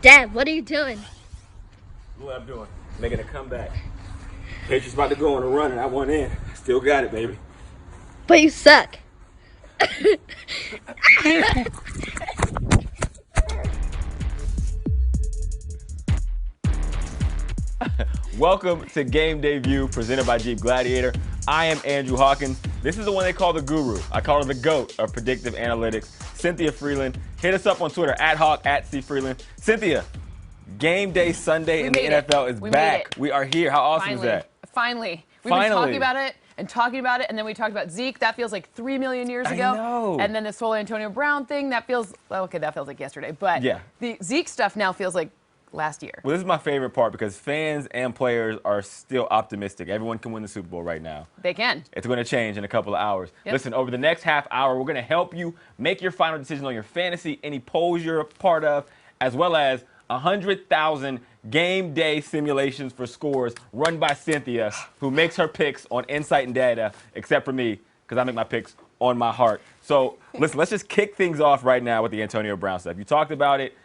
Dad, what are you doing? What I'm doing, making a comeback. Patriots about to go on a run, and I went in. Still got it, baby. But you suck. Welcome to Game Day View, presented by Jeep Gladiator. I am Andrew Hawkins. This is the one they call the guru. I call her the GOAT of predictive analytics, Cynthia Freeland. Hit us up on Twitter, @Hawk, @CFreeland. Cynthia, Game Day Sunday in the NFL is back. We are here. How awesome is that? Finally. We've been talking about it and talking about it, and then we talked about Zeke. That feels like 3 million years ago. I know. And then this whole Antonio Brown thing, that feels, well, okay, that feels like yesterday. But yeah, the Zeke stuff now feels like last year. Well, this is my favorite part because fans and players are still optimistic. Everyone can win the Super Bowl right now. They can. It's going to change in a couple of hours. Yep. Listen, over the next half hour, we're going to help you make your final decision on your fantasy, any polls you're a part of, as well as 100,000 game day simulations for scores run by Cynthia, who makes her picks on insight and data, except for me, because I make my picks on my heart. So, listen, let's just kick things off right now with the Antonio Brown stuff. You talked about it.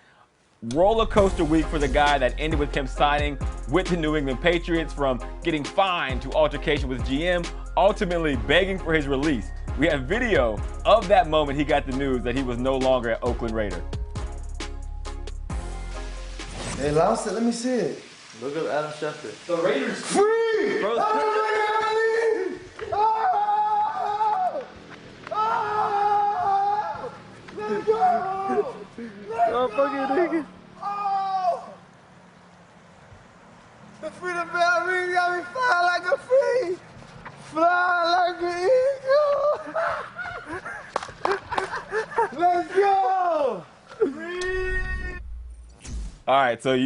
Roller coaster week for the guy that ended with him signing with the New England Patriots, from getting fined to altercation with GM, ultimately begging for his release. We have video of that moment he got the news that he was no longer an Oakland Raider. They lost it. Let me see it. Look at Adam Schefter. The Raiders free. Bro, Oh! Let's go! oh, fucking nigga. Oh! The freedom bell ring got me flying like a free. Flying like an eagle. Let's go! All right, so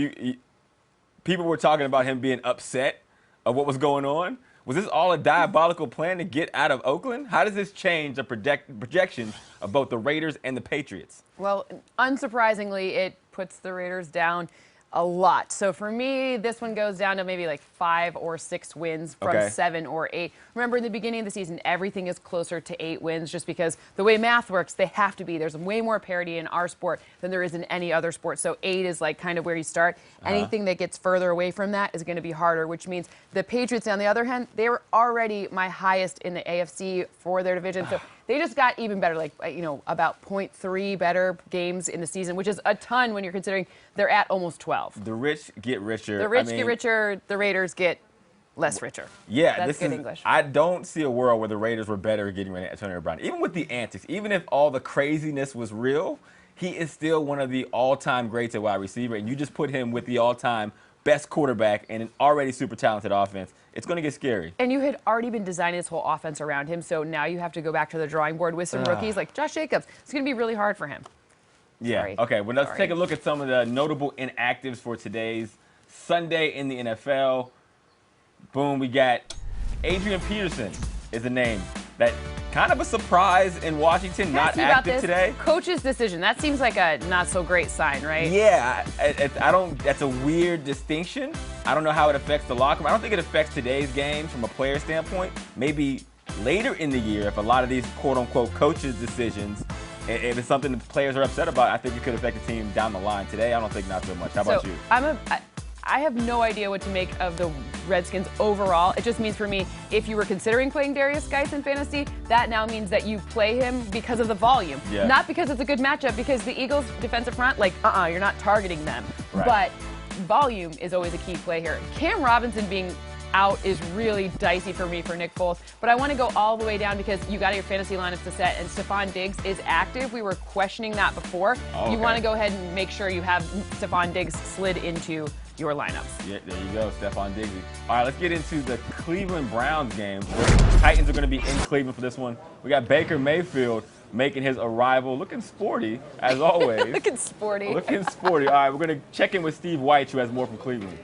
people were talking about him being upset of what was going on. Was this all a diabolical plan to get out of Oakland? How does this change the projections of both the Raiders and the Patriots? Well, unsurprisingly, it puts the Raiders down a lot. So for me, this one goes down to maybe like 5 or 6 wins from 7 or 8. Remember, in the beginning of the season, everything is closer to 8 wins just because the way math works, they have to be. There's way more parity in our sport than there is in any other sport. So 8 is like kind of where you start. Anything that gets further away from that is going to be harder, which means the Patriots, on the other hand, they were already my highest in the AFC for their division. So they just got even better, like, about 0.3 better games in the season, which is a ton when you're considering they're at almost 12. The rich get richer. The rich get richer, the Raiders get less richer. Yeah, that's good English. I don't see a world where the Raiders were better at getting rid of Antonio Brown. Even with the antics, even if all the craziness was real, he is still one of the all-time greats at wide receiver, and you just put him with the all-time best quarterback and an already super talented offense. It's going to get scary. And you had already been designing this whole offense around him, so now you have to go back to the drawing board with some rookies like Josh Jacobs. It's going to be really hard for him. Yeah. Sorry. Okay, well, let's take a look at some of the notable inactives for today's Sunday in the NFL. Boom, we got Adrian Peterson is a name that kind of a surprise in Washington, not active today. Coach's decision. That seems like a not so great sign, right? Yeah, I don't. That's a weird distinction. I don't know how it affects the locker room. I don't think it affects today's game from a player standpoint. Maybe later in the year, if a lot of these quote-unquote coaches' decisions, if it's something that the players are upset about, I think it could affect the team down the line. Today, I don't think not so much. How about you? I have no idea what to make of the Redskins overall. It just means for me, if you were considering playing Darius Geis in fantasy, that now means that you play him because of the volume. Yeah. Not because it's a good matchup, because the Eagles' defensive front, you're not targeting them. Right. But volume is always a key play here. Cam Robinson being out is really dicey for me for Nick Foles, but I want to go all the way down because you got your fantasy lineups to set, and Stephon Diggs is active. We were questioning that before. Oh, okay. You want to go ahead and make sure you have Stephon Diggs slid into your lineups. Yeah, there you go, Stephon Diggs. All right, let's get into the Cleveland Browns game. The Titans are going to be in Cleveland for this one. We got Baker Mayfield making his arrival, looking sporty, as always. Looking sporty. Looking sporty. All right, we're going to check in with Steve White, who has more from Cleveland.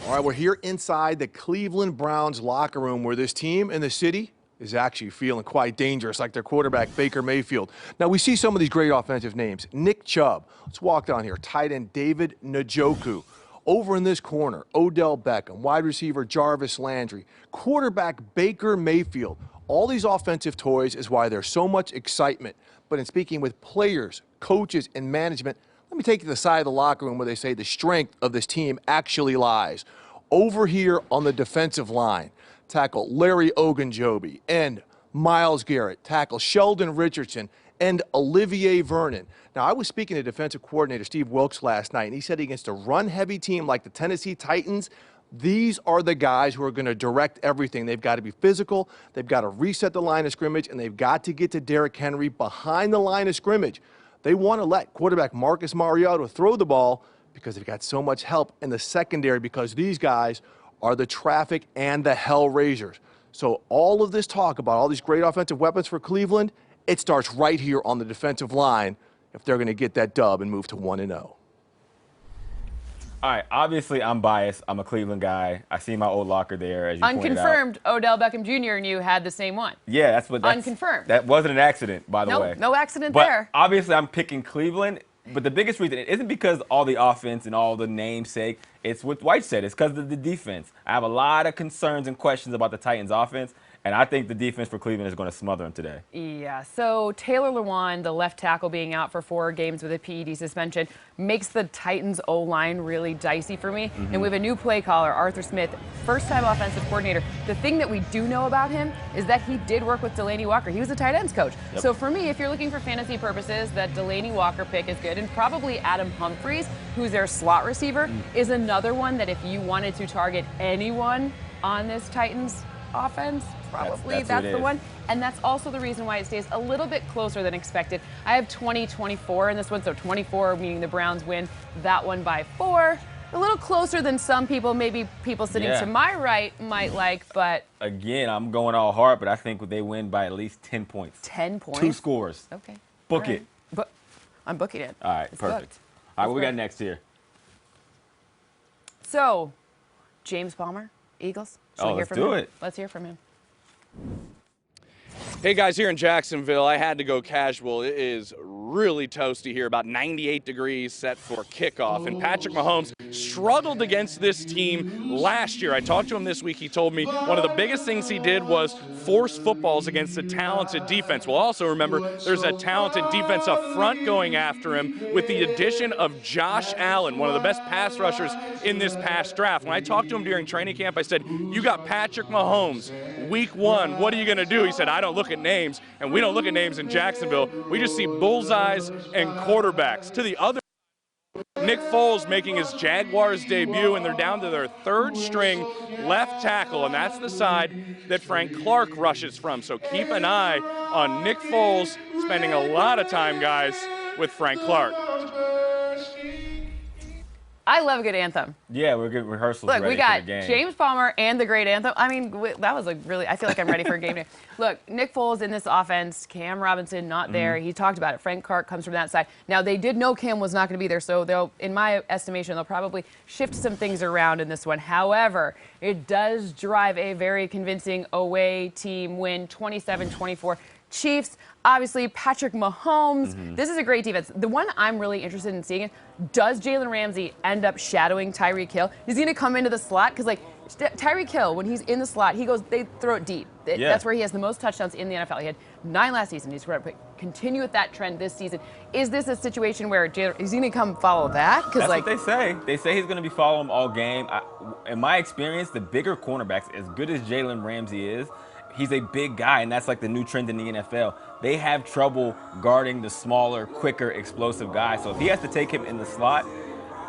All right, we're here inside the Cleveland Browns locker room where this team in the city is actually feeling quite dangerous, like their quarterback, Baker Mayfield. Now, we see some of these great offensive names. Nick Chubb. Let's walk down here. Tight end David Njoku. Over in this corner, Odell Beckham. Wide receiver Jarvis Landry. Quarterback Baker Mayfield. All these offensive toys is why there's so much excitement. But in speaking with players, coaches, and management, Let me take you to the side of the locker room where they say the strength of this team actually lies. Over here on the defensive line, tackle Larry Ogunjobi and Myles Garrett, tackle Sheldon Richardson and Olivier Vernon. Now, I was speaking to defensive coordinator Steve Wilkes last night, and he said against a run-heavy team like the Tennessee Titans, these are the guys who are going to direct everything. They've got to be physical, they've got to reset the line of scrimmage, and they've got to get to Derrick Henry behind the line of scrimmage. They want to let quarterback Marcus Mariota throw the ball because they've got so much help in the secondary because these guys are the traffic and the hell raisers. So all of this talk about all these great offensive weapons for Cleveland, it starts right here on the defensive line if they're going to get that dub and move to 1-0. All right, obviously I'm biased. I'm a Cleveland guy. I see my old locker there, as you pointed out. Unconfirmed, Odell Beckham Jr. and you had the same one. Yeah, that's Unconfirmed. That wasn't an accident, by the way. No accident but there. Obviously I'm picking Cleveland, but the biggest reason, it isn't because all the offense and all the namesake. It's what White said. It's because of the defense. I have a lot of concerns and questions about the Titans' offense, and I think the defense for Cleveland is going to smother them today. Yeah, so Taylor Lewan, the left tackle, being out for 4 games with a PED suspension, makes the Titans' O-line really dicey for me. And we have a new play caller, Arthur Smith, first-time offensive coordinator. The thing that we do know about him is that he did work with Delanie Walker. He was a tight ends coach. Yep. So for me, if you're looking for fantasy purposes, that Delanie Walker pick is good. And probably Adam Humphries, who's their slot receiver, is another one that if you wanted to target anyone on this Titans offense, probably that's the one. And that's also the reason why it stays a little bit closer than expected. I have 20-24 in this one, so 24 meaning the Browns win that one by 4. A little closer than some people, maybe people sitting to my right might like, but... Again, I'm going all hard, but I think they win by at least 10 points. 10 points? 2 scores. Okay. Book it. But I'm booking it. All right, It's perfect. booked. All right, what we got next here? So, James Palmer, Eagles. Let's do it. Let's hear from him. Hey guys, here in Jacksonville, I had to go casual. It is really toasty here, about 98 degrees set for kickoff. And Patrick Mahomes struggled against this team last year. I talked to him this week. He told me one of the biggest things he did was force footballs against a talented defense. Well, also remember, there's a talented defense up front going after him with the addition of Josh Allen, one of the best pass rushers in this past draft. When I talked to him during training camp, I said, you got Patrick Mahomes, week 1. What are you going to do? He said, I don't look at names, and we don't look at names in Jacksonville. We just see bullseyes and quarterbacks. To the other, Nick Foles making his Jaguars debut, and they're down to their 3rd string left tackle, and that's the side that Frank Clark rushes from. So keep an eye on Nick Foles spending a lot of time, guys, with Frank Clark. I love a good anthem. Yeah, we're good rehearsals. Look, ready we got for the game. James Palmer and the great anthem. I mean, that was a really, I feel like I'm ready for a game day. Look, Nick Foles in this offense, Cam Robinson not there. He talked about it. Frank Clark comes from that side. Now, they did know Cam was not going to be there, so they'll, in my estimation, they'll probably shift some things around in this one. However, it does drive a very convincing away team win, 27-24. Chiefs, obviously, Patrick Mahomes. This is a great defense. The one I'm really interested in seeing is, does Jalen Ramsey end up shadowing Tyreek Hill? Is he going to come into the slot? Because, like, Tyreek Hill, when he's in the slot, they throw it deep. That's where he has the most touchdowns in the NFL. He had 9 last season. He's going to continue with that trend this season. Is this a situation where is he going to come follow that? That's what they say. They say he's going to be following him all game. In my experience, the bigger cornerbacks, as good as Jalen Ramsey is, he's a big guy, and that's like the new trend in the NFL. They have trouble guarding the smaller, quicker, explosive guy. So if he has to take him in the slot,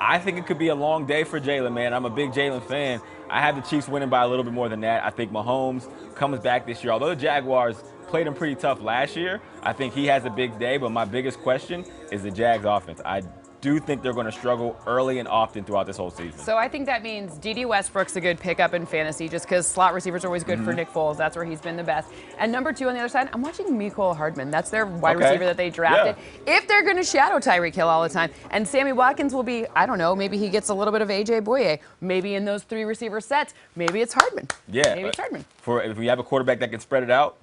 I think it could be a long day for Jalen, man. I'm a big Jalen fan. I have the Chiefs winning by a little bit more than that. I think Mahomes comes back this year. Although the Jaguars played him pretty tough last year, I think he has a big day. But my biggest question is the Jags offense. I do think they're going to struggle early and often throughout this whole season. So I think that means D.D. Westbrook's a good pickup in fantasy just because slot receivers are always good for Nick Foles. That's where he's been the best. And number 2 on the other side, I'm watching Mecole Hardman. That's their wide receiver that they drafted. Yeah. If they're going to shadow Tyreek Hill all the time, and Sammy Watkins will be, I don't know, maybe he gets a little bit of A.J. Boye. Maybe in those 3 receiver sets, maybe it's Hardman. Yeah. Maybe it's Hardman. If we have a quarterback that can spread it out,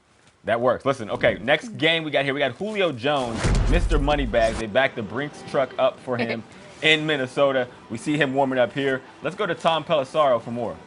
that works. Listen, okay, next game we got here, we got Julio Jones, Mr. Moneybags. They backed the Brinks truck up for him in Minnesota. We see him warming up here. Let's go to Tom Pelissaro for more.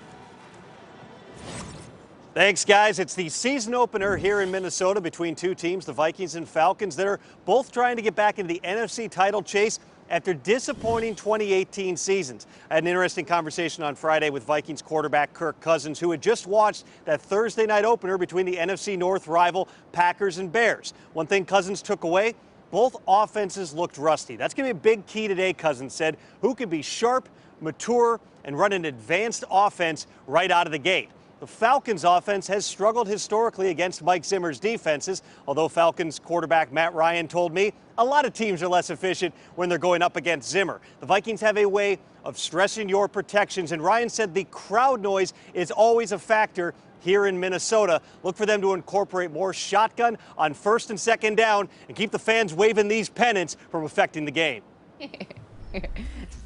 Thanks, guys. It's the season opener here in Minnesota between 2 teams, the Vikings and Falcons. They're both trying to get back into the NFC title chase. after disappointing 2018 seasons. I had an interesting conversation on Friday with Vikings quarterback Kirk Cousins, who had just watched that Thursday night opener between the NFC North rival Packers and Bears. One thing Cousins took away, both offenses looked rusty. That's going to be a big key today, Cousins said. Who can be sharp, mature, and run an advanced offense right out of the gate? The Falcons offense has struggled historically against Mike Zimmer's defenses, although Falcons quarterback Matt Ryan told me a lot of teams are less efficient when they're going up against Zimmer. The Vikings have a way of stressing your protections, and Ryan said the crowd noise is always a factor here in Minnesota. Look for them to incorporate more shotgun on first and second down and keep the fans waving these pennants from affecting the game.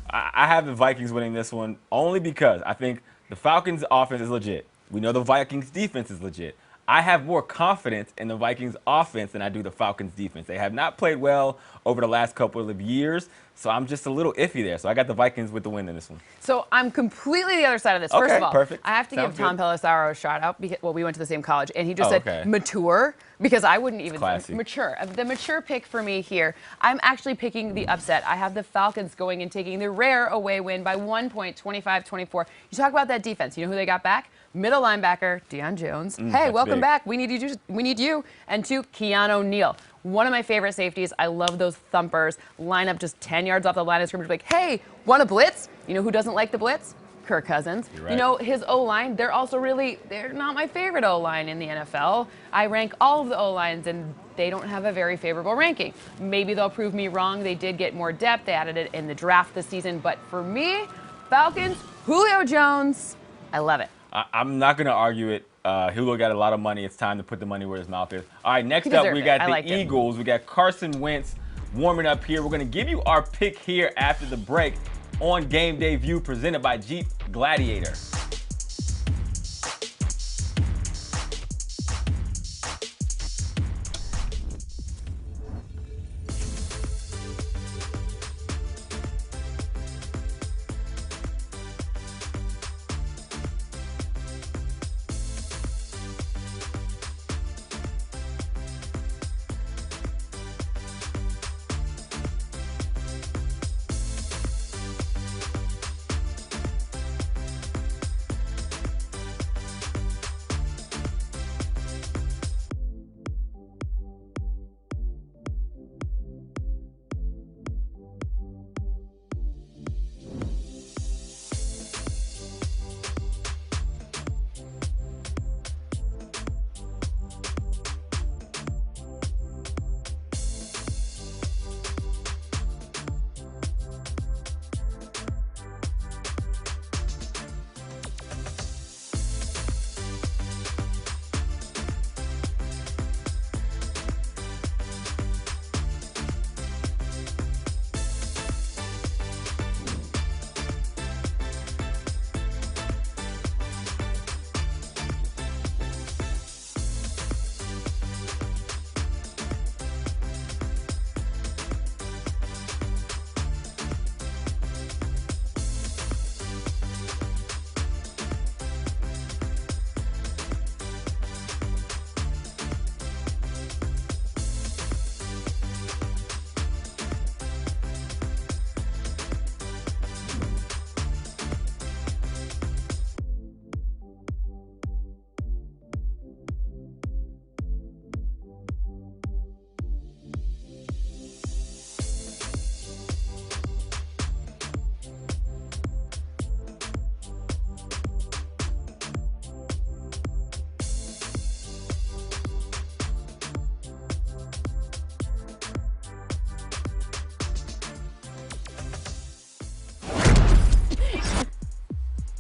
I have the Vikings winning this one only because I think the Falcons offense is legit. We know the Vikings defense is legit. I have more confidence in the Vikings offense than I do the Falcons defense. They have not played well over the last couple of years, so I'm just a little iffy there. So I got the Vikings with the win in this one. So I'm completely the other side of this. Okay, First of all, perfect. I have to Sounds give Tom good. Pelissero a shout out because, well, we went to the same college, and he just said mature, because I wouldn't even Classy. say mature. The mature pick for me here, I'm actually picking the upset. I have the Falcons going and taking the rare away win by 1 point, 25-24. You talk about that defense. You know who they got back? Middle linebacker Deion Jones. Hey, welcome back. We need you. We need you. And 2, Keanu Neal. One of my favorite safeties. I love those thumpers. Line up just 10 yards off the line of scrimmage. Like, hey, want a blitz? You know who doesn't like the blitz? Kirk Cousins. Right. You know, his O-line, they're not my favorite O-line in the NFL. I rank all of the O-lines, and they don't have a very favorable ranking. Maybe they'll prove me wrong. They did get more depth. They added it in the draft this season. But for me, Falcons, Julio Jones, I love it. I'm not going to argue it. Julio got a lot of money. It's time to put the money where his mouth is. All right, next up, we got the Eagles. We got Carson Wentz warming up here. We're going to give you our pick here after the break on Game Day View, presented by Jeep Gladiator.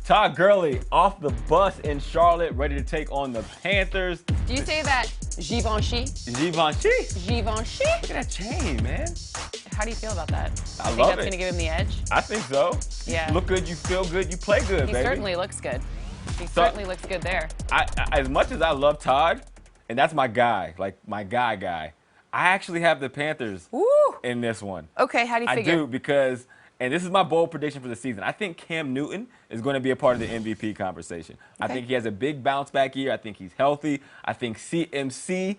Todd Gurley off the bus in Charlotte, ready to take on the Panthers. Do you say that Givenchy? Givenchy? Givenchy? Look at that chain, man. How do you feel about that? I love think that's it. going to give him the edge? I think so. Yeah. You look good, you feel good, you play good, He baby. certainly looks good. He certainly looks good there. As much as I love Todd, and that's my guy, like my guy, I actually have the Panthers in this one. Okay, how do you figure? I do because, and this is my bold prediction for the season, I think Cam Newton is going to be a part of the MVP conversation. Okay. I think he has a big bounce back year. I think he's healthy. I think CMC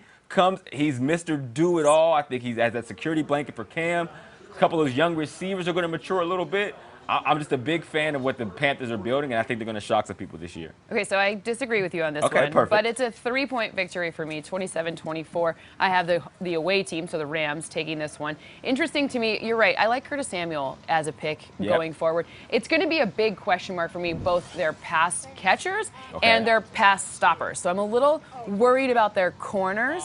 he's Mr. Do-It-All. I think he's as that security blanket for Cam. A couple of those young receivers are going to mature a little bit. I'm just a big fan of what the Panthers are building, and I think they're going to shock some people this year. Okay, so I disagree with you on this one. Perfect. But it's a 3-point victory for me, 27-24. I have the away team, so the Rams, taking this one. Interesting to me, you're right, I like Curtis Samuel as a pick going forward. It's going to be a big question mark for me, both their pass catchers and their pass stoppers. So I'm a little worried about their corners,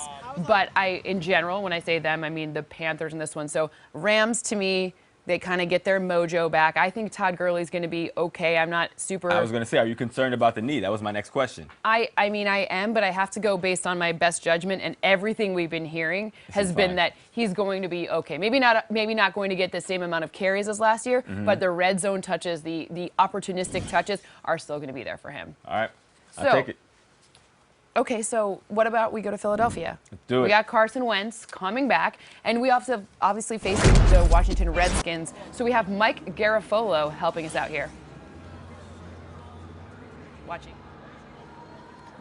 but in general, when I say them, I mean the Panthers in this one. So Rams, to me, they kind of get their mojo back. I think Todd Gurley's going to be okay. I'm not super. I was going to say, are you concerned about the knee? That was my next question. I mean, I am, but I have to go based on my best judgment, and everything we've been hearing has been that he's going to be okay. Maybe not going to get the same amount of carries as last year, but the red zone touches, the opportunistic touches are still going to be there for him. All right, I'll take it. Okay, so what about we go to Philadelphia? Let's do it. We got Carson Wentz coming back, and we also obviously facing the Washington Redskins. So we have Mike Garafolo helping us out here. Watching.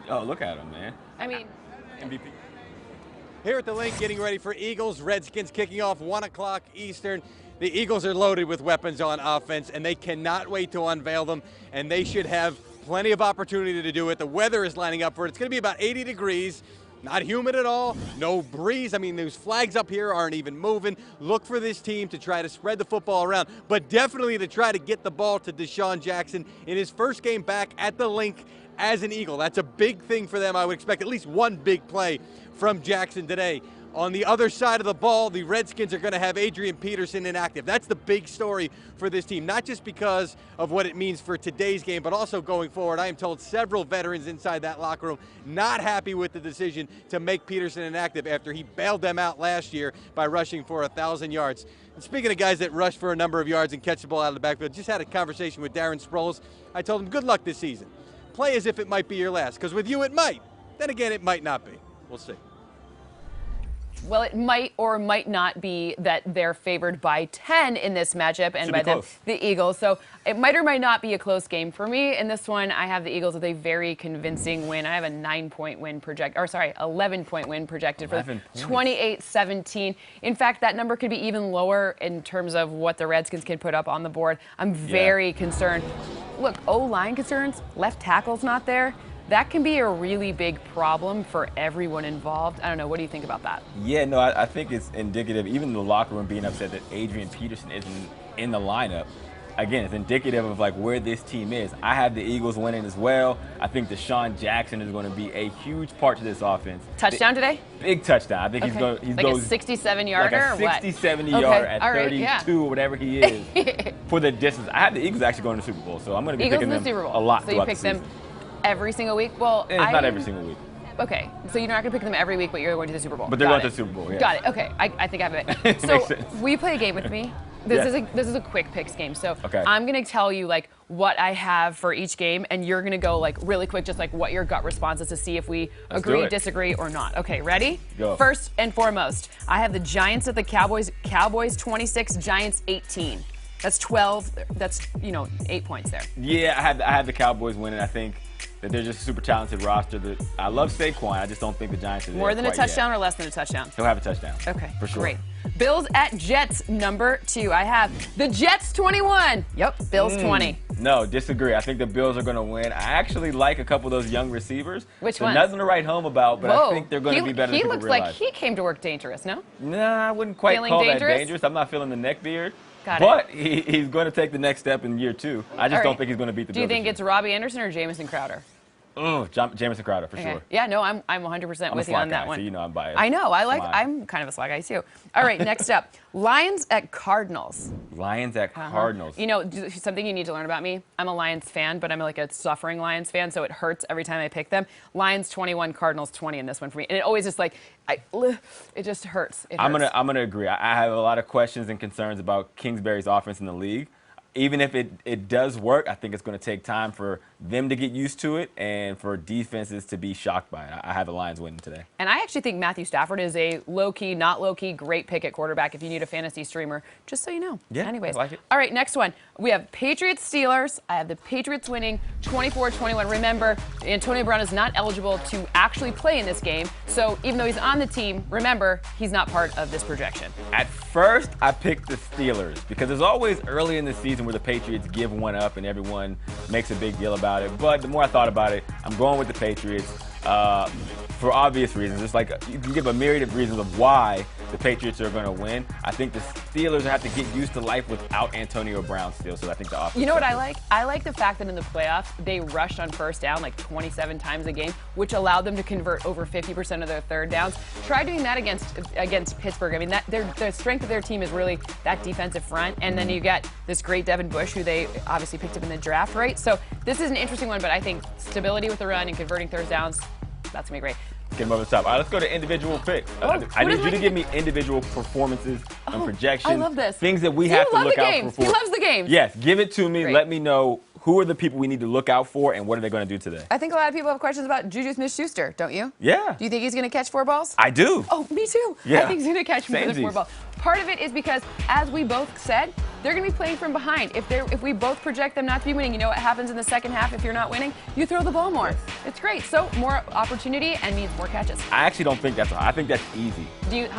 Oh, look at him, man. I mean, MVP. Here at the link, getting ready for Eagles, Redskins kicking off 1 o'clock Eastern. The Eagles are loaded with weapons on offense, and they cannot wait to unveil them, and they should have plenty of opportunity to do it. The weather is lining up for it. It's going to be about 80 degrees, not humid at all, no breeze. I mean, those flags up here aren't even moving. Look for this team to try to spread the football around, but definitely to try to get the ball to Deshaun Jackson in his first game back at the link as an Eagle. That's a big thing for them. I would expect at least one big play from Jackson today. On the other side of the ball, the Redskins are going to have Adrian Peterson inactive. That's the big story for this team, not just because of what it means for today's game, but also going forward. I am told several veterans inside that locker room not happy with the decision to make Peterson inactive after he bailed them out last year by rushing for 1,000 yards. And speaking of guys that rush for a number of yards and catch the ball out of the backfield, just had a conversation with Darren Sproles. I told him, good luck this season. Play as if it might be your last, because with you it might. Then again, it might not be. We'll see. well, it might or might not be that they're favored by 10 in this matchup, and by them, the Eagles. So it might or might not be a close game for me. In this one, I have the Eagles with a very convincing win. I have a 9-point win projected, or sorry, 11-point win projected for 28-17. In fact, that number could be even lower in terms of what the Redskins can put up on the board. I'm very concerned. Look, O-line concerns, left tackle's not there. That can be a really big problem for everyone involved. I don't know. What do you think about that? Yeah, no, I think it's indicative, even the locker room being upset that Adrian Peterson isn't in the lineup. Again, it's indicative of like where this team is. I have the Eagles winning as well. I think Deshaun Jackson is going to be a huge part to this offense. Touchdown today? Big touchdown. I think he's going. He like goes a 67-yarder like a or what? 60-70 yard at 32 or whatever he is for the distance. I have the Eagles actually going to the Super Bowl, so I'm going to be picking them a lot. So you pick them every single week? Well, not every single week. Okay, so you're not going to pick them every week, but you're going to the Super Bowl. But they're going to the Super Bowl, yeah. Got it. Okay, I think I have it. So will you play a game with me? This is a quick picks game. So I'm going to tell you like what I have for each game, and you're going to go like really quick, just like what your gut response is to see if we agree, disagree, or not. Okay, ready? Go. First and foremost, I have the Giants at the Cowboys. Cowboys 26, Giants 18. That's 12. That's 8 points there. Yeah, I had the Cowboys winning. I think that they're just a super talented roster. I love Saquon. I just don't think the Giants are there More than a touchdown yet. or less than a touchdown? He'll have a touchdown. Okay, for sure. Great. Bills at Jets, number 2. I have the Jets 21. Yep, Bills 20. No, disagree. I think the Bills are going to win. I actually like a couple of those young receivers. Which ones? Nothing to write home about, but I think they're going to be better than people realize. He looks like he came to work dangerous, no? Nah, I wouldn't quite call that dangerous. I'm not feeling the neck beard. But he's going to take the next step in year 2. I just don't think he's going to beat the Bills. Do you think it's Robbie Anderson or Jamison Crowder? Oh, Jamison Crowder for sure. Yeah, no, I'm 100% with you on that one. So I'm biased. I know. I'm kind of a swag guy too. All right, next up, Lions at Cardinals. Lions at Cardinals. You know, something you need to learn about me. I'm a Lions fan, but I'm like a suffering Lions fan, so it hurts every time I pick them. Lions 21, Cardinals 20 in this one for me, and it always just like it just hurts. I'm gonna agree. I have a lot of questions and concerns about Kingsbury's offense in the league. even if it does work, I think it's going to take time for them to get used to it and for defenses to be shocked by it. I have the Lions winning today. And I actually think Matthew Stafford is a low-key, not low-key, great pick at quarterback if you need a fantasy streamer, just so you know. Yeah, Anyways. I like it. All right, next one. We have Patriots-Steelers. I have the Patriots winning 24-21. Remember, Antonio Brown is not eligible to actually play in this game, so even though he's on the team, remember, he's not part of this projection. At first, I picked the Steelers because there's always early in the season where the Patriots give one up and everyone makes a big deal about it. But the more I thought about it, I'm going with the Patriots for obvious reasons. It's like you can give a myriad of reasons of why the Patriots are going to win. I think the Steelers have to get used to life without Antonio Brown still, so I think the offense. You know what I like? I like the fact that in the playoffs, they rushed on first down like 27 times a game, which allowed them to convert over 50% of their third downs. Try doing that against Pittsburgh. I mean, the strength of their team is really that defensive front, and then you got this great Devin Bush, who they obviously picked up in the draft, right? So this is an interesting one, but I think stability with the run and converting third downs, that's going to be great. Get them over the top. All right, let's go to individual picks. I need you to give me individual performances and projections. I love this. Things that we have to look out for. He loves the games. Yes, give it to me. Great. Let me know who are the people we need to look out for and what are they going to do today. I think a lot of people have questions about Juju Smith-Schuster, don't you? Yeah. Do you think he's going to catch 4 balls? I do. Oh, me too. Yeah. I think he's going to catch more than 4 Samesies. balls. Part of it is because, as we both said, they're going to be playing from behind. If we both project them not to be winning, you know what happens in the second half if you're not winning? You throw the ball more. Yes. It's great. So more opportunity and means more catches. I actually don't think that's hard. I think that's easy.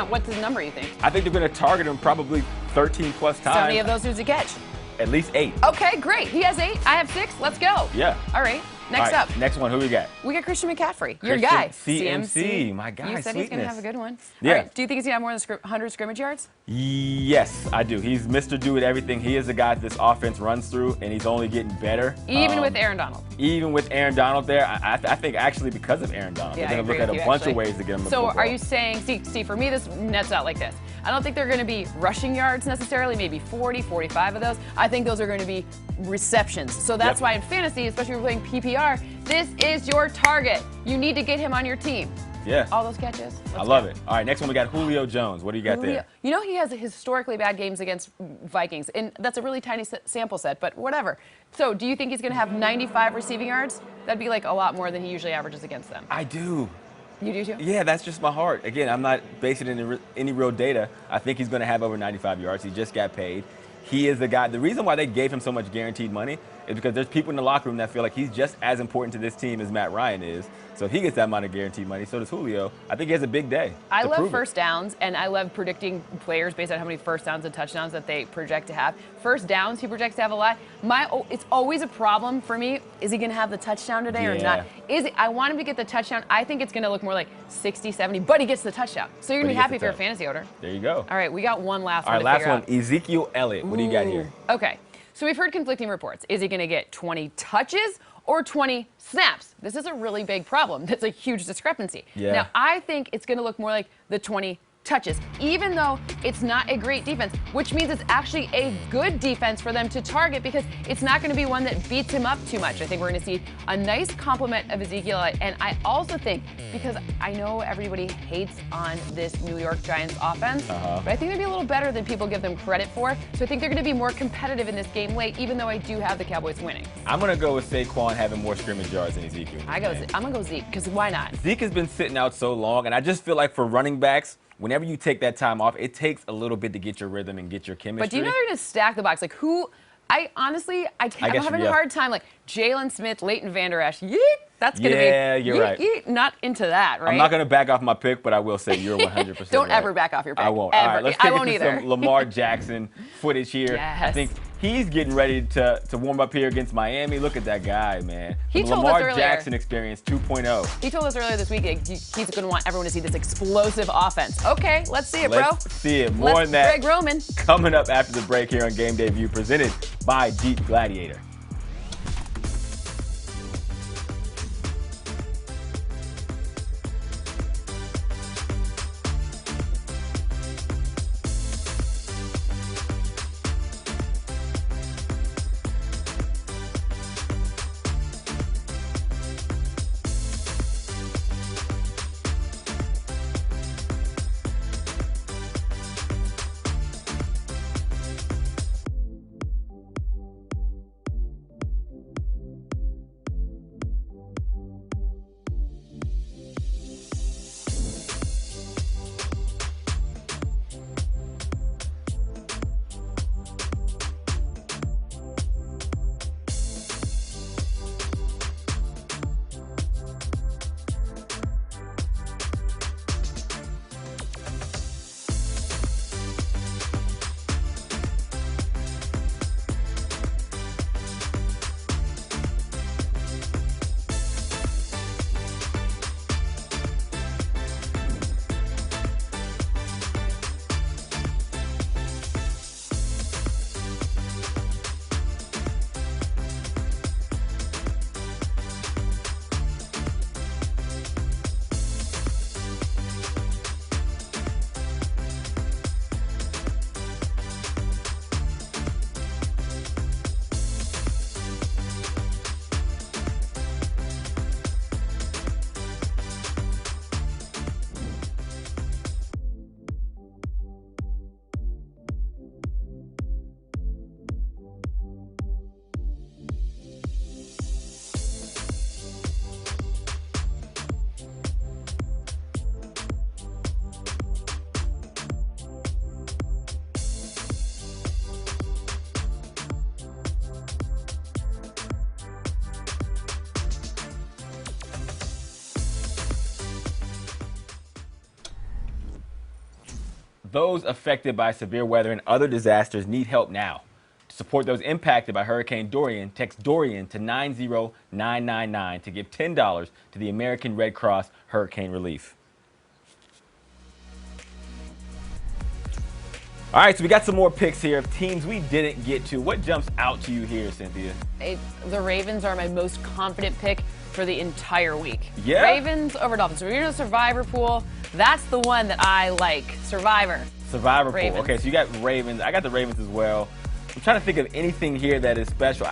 What's the number you think? I think they're going to target him probably 13 plus times. How many of those does he catch? At least 8. Okay, great. He has 8. I have 6. Let's go. Yeah. All right. Next All right, up. Next one, who we got? We got Christian McCaffrey, your Christian guy. CMC, my guy. You said he's going to Sweetness. have a good one. Yeah. All right. Do you think he's going to have more than 100 scrimmage yards? Yes, I do. He's Mr. Do It Everything. He is the guy that this offense runs through, and he's only getting better. Even with Aaron Donald. Even with Aaron Donald there, I think actually because of Aaron Donald, Yeah, they're going to look at a bunch of ways to get him the So football. are you saying, see, for me, this nets out like this. I don't think they're going to be rushing yards necessarily, maybe 40, 45 of those. I think those are going to be receptions. So that's why in fantasy, especially if we're playing PPR, this is your target. You need to get him on your team. Yeah. All those catches. I love it. All right, next one we got Julio Jones. What do you got there? You know he has historically bad games against Vikings, and that's a really tiny sample set, but whatever. So do you think he's going to have 95 receiving yards? That'd be like a lot more than he usually averages against them. I do. You do too? Yeah, that's just my heart. Again, I'm not basing it in any real data. I think he's going to have over 95 yards. He just got paid. He is the guy. The reason why they gave him so much guaranteed money is because there's people in the locker room that feel like he's just as important to this team as Matt Ryan is. So if he gets that amount of guaranteed money, so does Julio. I think he has a big day. I love first downs, and I love predicting players based on how many first downs and touchdowns that they project to have. First downs, he projects to have a lot. It's always a problem for me. Is he going to have the touchdown today or not? I want him to get the touchdown. I think it's going to look more like 60, 70, but he gets the touchdown. So you're going to be happy if you're a fantasy owner. There you go. All right, we got one last one. All right, last one, Ezekiel Elliott. What do you got here? Okay, so we've heard conflicting reports. Is he going to get 20 touches or 20 snaps? This is a really big problem. That's a huge discrepancy. Yeah. Now, I think it's going to look more like the 20 touches, even though it's not a great defense, which means it's actually a good defense for them to target because it's not going to be one that beats him up too much. I think we're going to see a nice complement of Ezekiel, and I also think, because I know everybody hates on this New York Giants offense, but I think they're going to be a little better than people give them credit for, so I think they're going to be more competitive in this game late, even though I do have the Cowboys winning. I'm going to go with Saquon having more scrimmage yards than Ezekiel. I'm going to go Zeke, because why not? Zeke has been sitting out so long, and I just feel like for running backs, whenever you take that time off, it takes a little bit to get your rhythm and get your chemistry. But do you know they're going to stack the box? Like who? I'm having a hard time. Like Jalen Smith, Leighton Vander Esch. Yeet. That's going to be. Yeah, you're right. Yeet. Not into that, right? I'm not going to back off my pick, but I will say you're 100% Don't right. ever back off your pick. I won't. Ever. All right, let's I kick won't into either. some Lamar Jackson footage here. Yes. I think he's getting ready to warm up here against Miami. Look at that guy, man. He The told us Lamar earlier. Jackson experience 2.0. He told us earlier this week he's going to want everyone to see this explosive offense. Okay, let's see it, bro. Let's see it. More Let's on that Greg Roman. coming up after the break here on Game Day View, presented by Deep Gladiator. those affected by severe weather and other disasters need help now. To support those impacted by Hurricane Dorian, text Dorian to 90999 to give $10 to the American Red Cross Hurricane Relief. All right, so we got some more picks here of teams we didn't get to. What jumps out to you here, Cynthia? The Ravens are my most confident pick for the entire week. Yeah? Ravens over Dolphins. So we're in a survivor pool. That's the one that I like. Survivor. Survivor Ravens. pool. Okay, so you got Ravens. I got the Ravens as well. I'm trying to think of anything here that is special.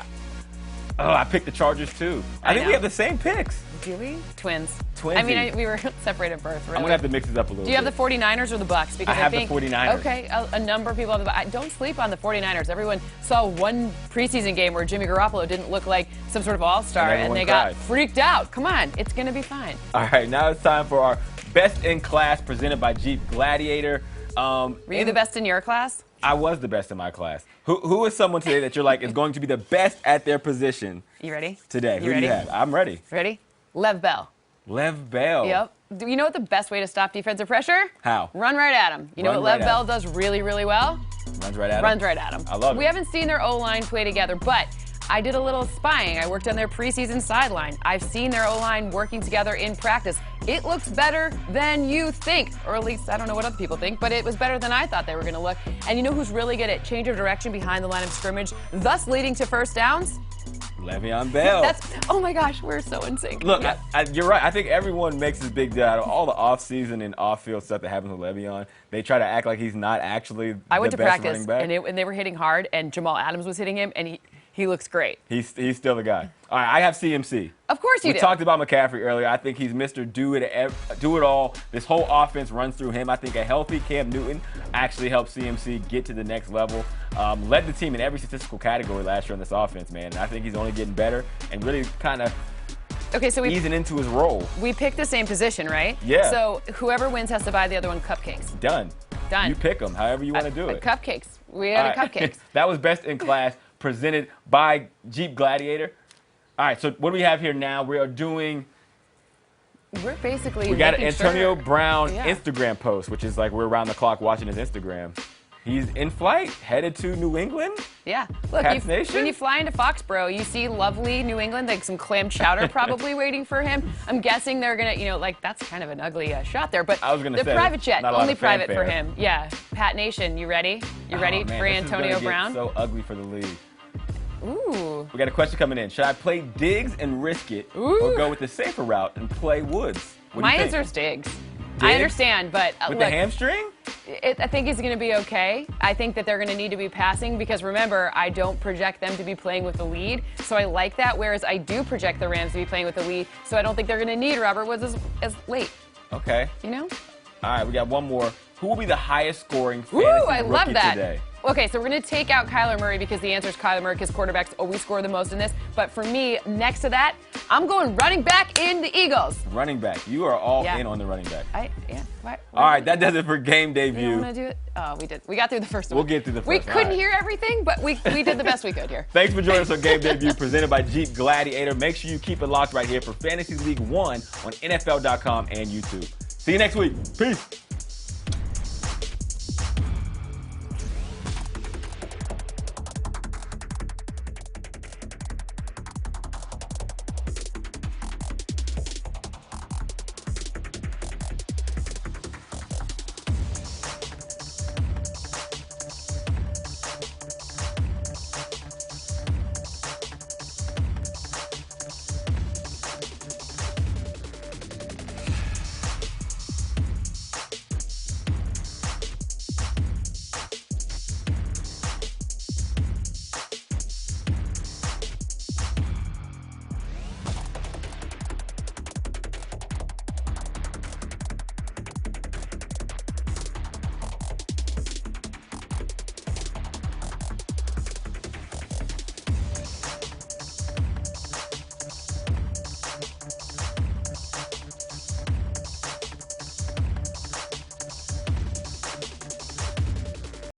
I picked the Chargers too. I think we have the same picks. Do we? Twins. Twinsy. I mean, we were separated at birth, really. I'm going to have to mix it up a little bit. Do you have the 49ers or the Bucks? Because I have think, the 49ers. Okay, a number of people have the Bucks. Don't sleep on the 49ers. Everyone saw one preseason game where Jimmy Garoppolo didn't look like some sort of all-star, and they got freaked out. Come on, it's going to be fine. All right, now it's time for our Best in Class presented by Jeep Gladiator. Were you the best in your class? I was the best in my class. Who is someone today that you're like is going to be the best at their position? You ready? Today. Who do you have? I'm ready. Ready? Lev Bell. Lev Bell. Yep. Do you know what the best way to stop defensive pressure? How? Run right at him. You know what Lev Bell does really, really well? Runs right at him? Runs right at him. I love it. We haven't seen their O-line play together, but I did a little spying. I worked on their preseason sideline. I've seen their O-line working together in practice. It looks better than you think, or at least I don't know what other people think, but it was better than I thought they were going to look. And you know who's really good at change of direction behind the line of scrimmage, thus leading to first downs? Le'Veon Bell. Oh my gosh, we're so in sync. Look, you're right. I think everyone makes this big deal out of all the off-season and off-field stuff that happens with Le'Veon. They try to act like he's not actually the best running back. I went to practice, and they were hitting hard, and Jamal Adams was hitting him, and he looks great. He's still the guy. All right, I have CMC. Of course you do. We talked about McCaffrey earlier. I think he's Mr. Do it all. This whole offense runs through him. I think a healthy Cam Newton actually helped CMC get to the next level. Led the team in every statistical category last year on this offense, man. And I think he's only getting better and really kind of easing into his role. We picked the same position, right? Yeah. So whoever wins has to buy the other one cupcakes. Done. Done. You pick them however you want to do it. Cupcakes. We had cupcakes. That was Best in Class presented by Jeep Gladiator. All right, so what do we have here now? We are doing... We're basically We got an Antonio Brown Instagram post, which is like we're around the clock watching his Instagram. He's in flight, headed to New England. Yeah. Look, when you fly into Foxborough, you see lovely New England, like some clam chowder probably waiting for him. I'm guessing they're going to, that's kind of an ugly shot there. But I was gonna say, private jet, only private fanfare for him. Yeah. Pat Nation, you ready? You ready for Antonio Brown? So ugly for the league. Ooh. We got a question coming in. Should I play Diggs and risk it, or go with the safer route and play Woods? My answer is Diggs. I understand, but with the hamstring? I think he's going to be okay. I think that they're going to need to be passing because, remember, I don't project them to be playing with the lead, so I like that, whereas I do project the Rams to be playing with the lead, so I don't think they're going to need Robert Woods as late. Okay. You know? All right, we got one more. Who will be the highest scoring fantasy rookie today? Okay, so we're going to take out Kyler Murray because the answer is Kyler Murray because quarterbacks always score the most in this. But for me, next to that, I'm going running back in the Eagles. Running back. You are all in on the running back. All right, that does it for game debut. You want to do it? Oh, we did. We got through the first one. We'll get through the first one. We couldn't hear everything, but we did the best we could here. Thanks for joining us on Game Debut presented by Jeep Gladiator. Make sure you keep it locked right here for Fantasy League 1 on NFL.com and YouTube. See you next week. Peace.